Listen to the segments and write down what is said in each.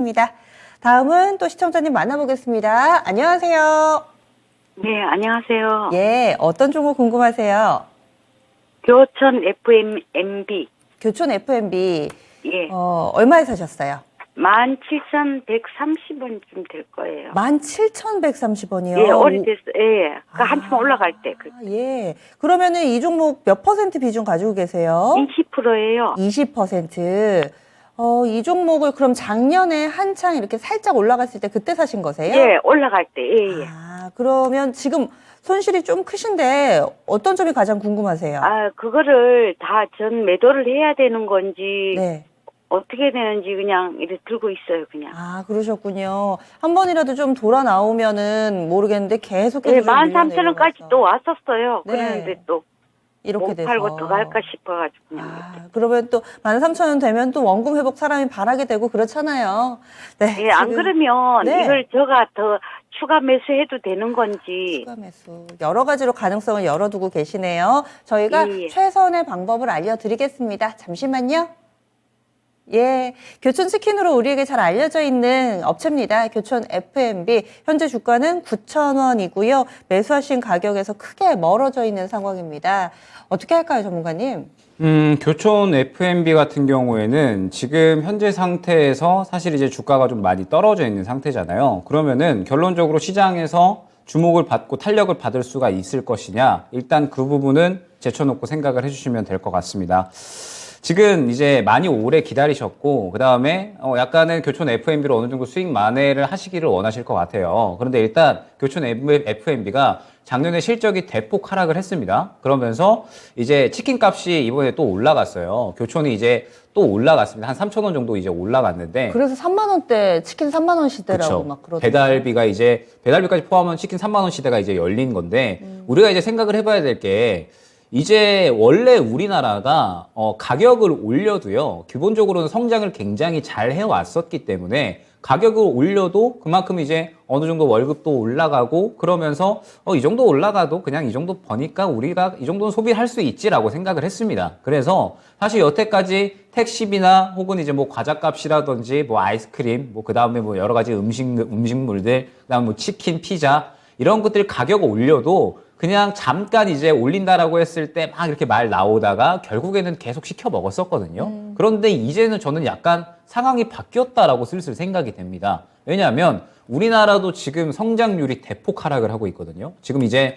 입니다. 다음은 또 시청자님 만나보겠습니다. 안녕하세요. 네, 안녕하세요. 예, 어떤 종목 궁금하세요? 교촌 FMB. 교촌 FMB. 예. 얼마에 사셨어요? 17,130원쯤 될 거예요. 17,130원이요? 예, 오래됐어요. 예. 그 한참 올라갈 때. 예. 그러면은 이 종목 몇 퍼센트 비중 가지고 계세요? 20%예요. 20%. 이 종목을 그럼 작년에 한창 이렇게 살짝 올라갔을 때 그때 사신 거세요? 예, 올라갈 때. 예, 예. 그러면 지금 손실이 좀 크신데 어떤 점이 가장 궁금하세요? 그거를 다 전 매도를 해야 되는 건지 네. 어떻게 되는지 그냥 이렇게 들고 있어요, 그냥. 그러셨군요. 한 번이라도 좀 돌아 나오면은 모르겠는데 계속해서 예, 13,000원까지 또 왔었어요. 네. 그랬는데 또 이렇게 못 돼서. 팔고 더 갈까 싶어가지고 그냥. 그러면 또 13,000원 되면 또 원금 회복 사람이 바라게 되고 그렇잖아요. 네. 예, 안 그러면 네. 이걸 제가 더 추가 매수해도 되는 건지. 추가 매수. 여러 가지로 가능성을 열어두고 계시네요. 저희가 예. 최선의 방법을 알려드리겠습니다. 잠시만요. 예, 교촌 치킨으로 우리에게 잘 알려져 있는 업체입니다. 교촌 FMB. 현재 주가는 9,000원이고요. 매수하신 가격에서 크게 멀어져 있는 상황입니다. 어떻게 할까요, 전문가님? 교촌 FMB 같은 경우에는 지금 현재 상태에서 사실 이제 주가가 좀 많이 떨어져 있는 상태잖아요. 그러면은 결론적으로 시장에서 주목을 받고 탄력을 받을 수가 있을 것이냐. 일단 그 부분은 제쳐놓고 생각을 해주시면 될 것 같습니다. 지금 이제 많이 오래 기다리셨고, 그 다음에 약간은 교촌 FMB로 어느 정도 수익 만회를 하시기를 원하실 것 같아요. 그런데 일단 교촌 FMB가 작년에 실적이 대폭 하락을 했습니다. 그러면서 이제 치킨 값이 이번에 또 올라갔어요. 교촌이 이제 또 올라갔습니다. 한 3,000원 정도 이제 올라갔는데. 그래서 3만 원대 치킨 3만 원 시대라고 그쵸. 막 그러더라고요. 배달비까지 포함한 치킨 3만 원 시대가 이제 열린 건데, 우리가 이제 생각을 해봐야 될 게, 이제 원래 우리나라가 가격을 올려도요, 기본적으로는 성장을 굉장히 잘 해왔었기 때문에 가격을 올려도 그만큼 이제 어느 정도 월급도 올라가고 그러면서 이 정도 올라가도 그냥 이 정도 버니까 우리가 이 정도는 소비할 수 있지라고 생각을 했습니다. 그래서 사실 여태까지 택시비나 혹은 이제 뭐 과자값이라든지 뭐 아이스크림, 뭐 그 다음에 뭐 여러 가지 음식물들, 그다음 뭐 치킨, 피자 이런 것들 가격을 올려도 그냥 잠깐 이제 올린다라고 했을 때 막 이렇게 말 나오다가 결국에는 계속 시켜 먹었었거든요. 그런데 이제는 저는 약간 상황이 바뀌었다라고 슬슬 생각이 됩니다. 왜냐하면 우리나라도 지금 성장률이 대폭 하락을 하고 있거든요. 지금 이제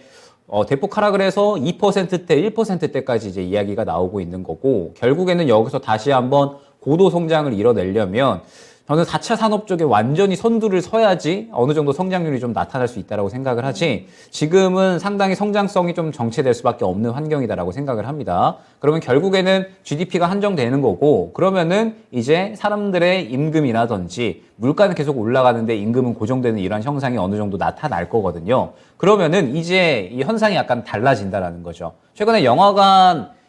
대폭 하락을 해서 2%대, 1%대까지 이제 이야기가 나오고 있는 거고, 결국에는 여기서 다시 한번 고도 성장을 이뤄내려면 저는 4차 산업 쪽에 완전히 선두를 서야지 어느 정도 성장률이 좀 나타날 수 있다고 생각을 하지, 지금은 상당히 성장성이 좀 정체될 수밖에 없는 환경이다라고 생각을 합니다. 그러면 결국에는 GDP가 한정되는 거고, 그러면은 이제 사람들의 임금이라든지 물가는 계속 올라가는데 임금은 고정되는 이런 형상이 어느 정도 나타날 거거든요. 그러면은 이제 이 현상이 약간 달라진다라는 거죠. 최근에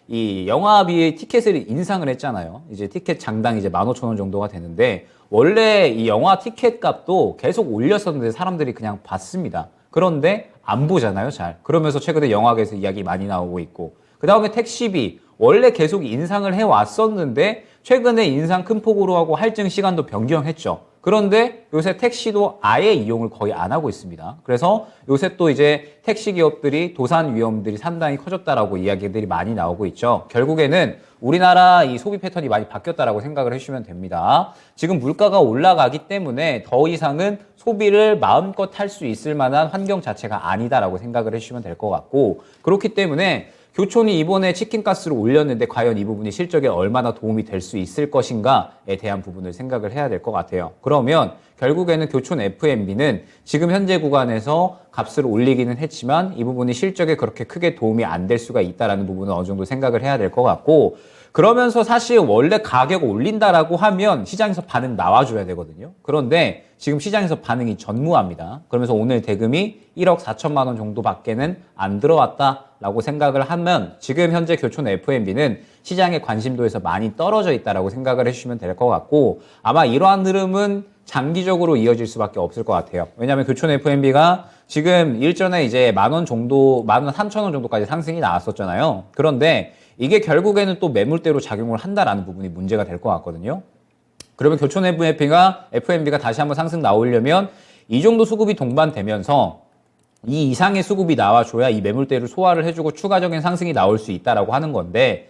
이 영화비 티켓을 인상을 했잖아요. 이제 티켓 장당 이제 15,000원 정도가 되는데, 원래 이 영화 티켓 값도 계속 올렸었는데 사람들이 그냥 봤습니다. 그런데 안 보잖아요, 잘. 그러면서 최근에 영화계에서 이야기 많이 나오고 있고, 그 다음에 택시비 원래 계속 인상을 해왔었는데 최근에 인상 큰 폭으로 하고 할증 시간도 변경했죠. 그런데 요새 택시도 아예 이용을 거의 안 하고 있습니다. 그래서 요새 또 이제 택시 기업들이 도산 위험들이 상당히 커졌다라고 이야기들이 많이 나오고 있죠. 결국에는 우리나라 이 소비 패턴이 많이 바뀌었다라고 생각을 해주시면 됩니다. 지금 물가가 올라가기 때문에 더 이상은 소비를 마음껏 할 수 있을 만한 환경 자체가 아니다라고 생각을 해주시면 될 것 같고, 그렇기 때문에 교촌이 이번에 치킨가스를 올렸는데 과연 이 부분이 실적에 얼마나 도움이 될 수 있을 것인가에 대한 부분을 생각을 해야 될 것 같아요. 그러면 결국에는 교촌 FMB는 지금 현재 구간에서 값을 올리기는 했지만 이 부분이 실적에 그렇게 크게 도움이 안 될 수가 있다는 부분은 어느 정도 생각을 해야 될 것 같고, 그러면서 사실 원래 가격 올린다라고 하면 시장에서 반응 나와줘야 되거든요. 그런데 지금 시장에서 반응이 전무합니다. 그러면서 오늘 대금이 1억 4천만 원 정도밖에는 안 들어왔다라고 생각을 하면 지금 현재 교촌 FMB는 시장의 관심도에서 많이 떨어져 있다라고 생각을 해주시면 될 것 같고, 아마 이러한 흐름은 장기적으로 이어질 수밖에 없을 것 같아요. 왜냐하면 교촌 FMB가 지금 일전에 이제 10,000원 정도, 13,000원 정도까지 상승이 나왔었잖아요. 그런데 이게 결국에는 또 매물대로 작용을 한다라는 부분이 문제가 될 것 같거든요. 그러면 교촌 FMB가 다시 한번 상승 나오려면 이 정도 수급이 동반되면서 이 이상의 수급이 나와줘야 이 매물대를 소화를 해주고 추가적인 상승이 나올 수 있다라고 하는 건데,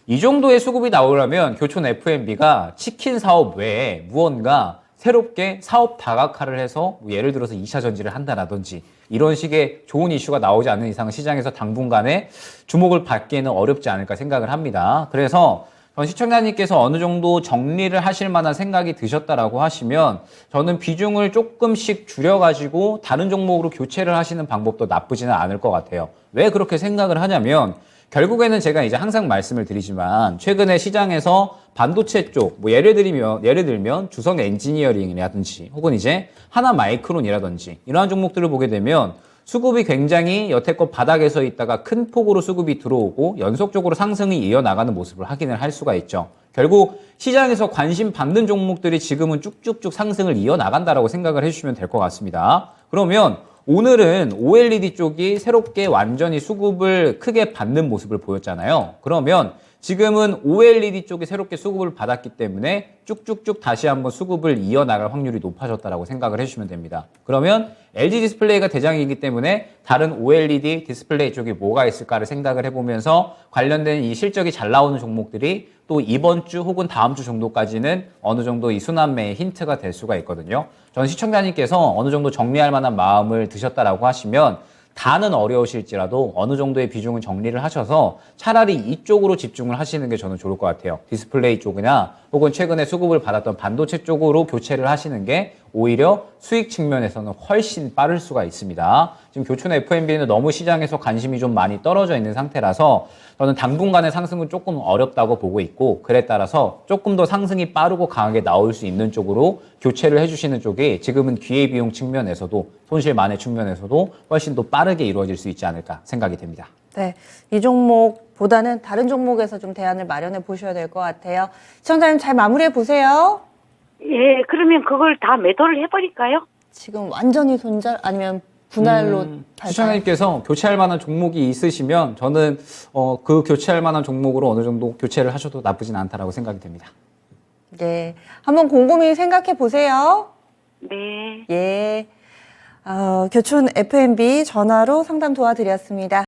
이 정도의 수급이 나오려면 교촌 FMB가 치킨 사업 외에 무언가 새롭게 사업 다각화를 해서 뭐 예를 들어서 2차 전지를 한다라든지 이런 식의 좋은 이슈가 나오지 않는 이상 시장에서 당분간에 주목을 받기에는 어렵지 않을까 생각을 합니다. 그래서 전 시청자님께서 어느 정도 정리를 하실 만한 생각이 드셨다라고 하시면 저는 비중을 조금씩 줄여가지고 다른 종목으로 교체를 하시는 방법도 나쁘지는 않을 것 같아요. 왜 그렇게 생각을 하냐면 결국에는 제가 이제 항상 말씀을 드리지만 최근에 시장에서 반도체 쪽, 뭐 예를 들면 주성 엔지니어링이라든지 혹은 이제 하나 마이크론이라든지 이러한 종목들을 보게 되면 수급이 굉장히 여태껏 바닥에서 있다가 큰 폭으로 수급이 들어오고 연속적으로 상승이 이어나가는 모습을 확인을 할 수가 있죠. 결국 시장에서 관심 받는 종목들이 지금은 쭉쭉쭉 상승을 이어나간다라고 생각을 해주시면 될 것 같습니다. 그러면 오늘은 OLED 쪽이 새롭게 완전히 수급을 크게 받는 모습을 보였잖아요. 그러면 지금은 OLED 쪽이 새롭게 수급을 받았기 때문에 쭉쭉쭉 다시 한번 수급을 이어나갈 확률이 높아졌다고 생각을 해주시면 됩니다. 그러면 LG 디스플레이가 대장이기 때문에 다른 OLED 디스플레이 쪽이 뭐가 있을까를 생각을 해보면서 관련된 이 실적이 잘 나오는 종목들이 또 이번 주 혹은 다음 주 정도까지는 어느 정도 이 순환매의 힌트가 될 수가 있거든요. 전 시청자님께서 어느 정도 정리할 만한 마음을 드셨다라고 하시면 다는 어려우실지라도 어느 정도의 비중은 정리를 하셔서 차라리 이쪽으로 집중을 하시는 게 저는 좋을 것 같아요. 디스플레이 쪽이나 혹은 최근에 수급을 받았던 반도체 쪽으로 교체를 하시는 게 오히려 수익 측면에서는 훨씬 빠를 수가 있습니다. 지금 교촌 FMB는 너무 시장에서 관심이 좀 많이 떨어져 있는 상태라서 저는 당분간의 상승은 조금 어렵다고 보고 있고, 그에 따라서 조금 더 상승이 빠르고 강하게 나올 수 있는 쪽으로 교체를 해주시는 쪽이 지금은 기회비용 측면에서도 손실 만회 측면에서도 훨씬 더 빠르게 이루어질 수 있지 않을까 생각이 됩니다. 네, 이 종목보다는 다른 종목에서 좀 대안을 마련해 보셔야 될 것 같아요. 시청자님 잘 마무리해 보세요. 예, 그러면 그걸 다 매도를 해버릴까요? 지금 완전히 손절 아니면 분할로 탈까요? 시청자님께서 교체할 만한 종목이 있으시면 저는 그 교체할 만한 종목으로 어느 정도 교체를 하셔도 나쁘진 않다라고 생각이 됩니다. 네, 한번 곰곰이 생각해 보세요. 네. 예, 교촌 FMB 전화로 상담 도와드렸습니다.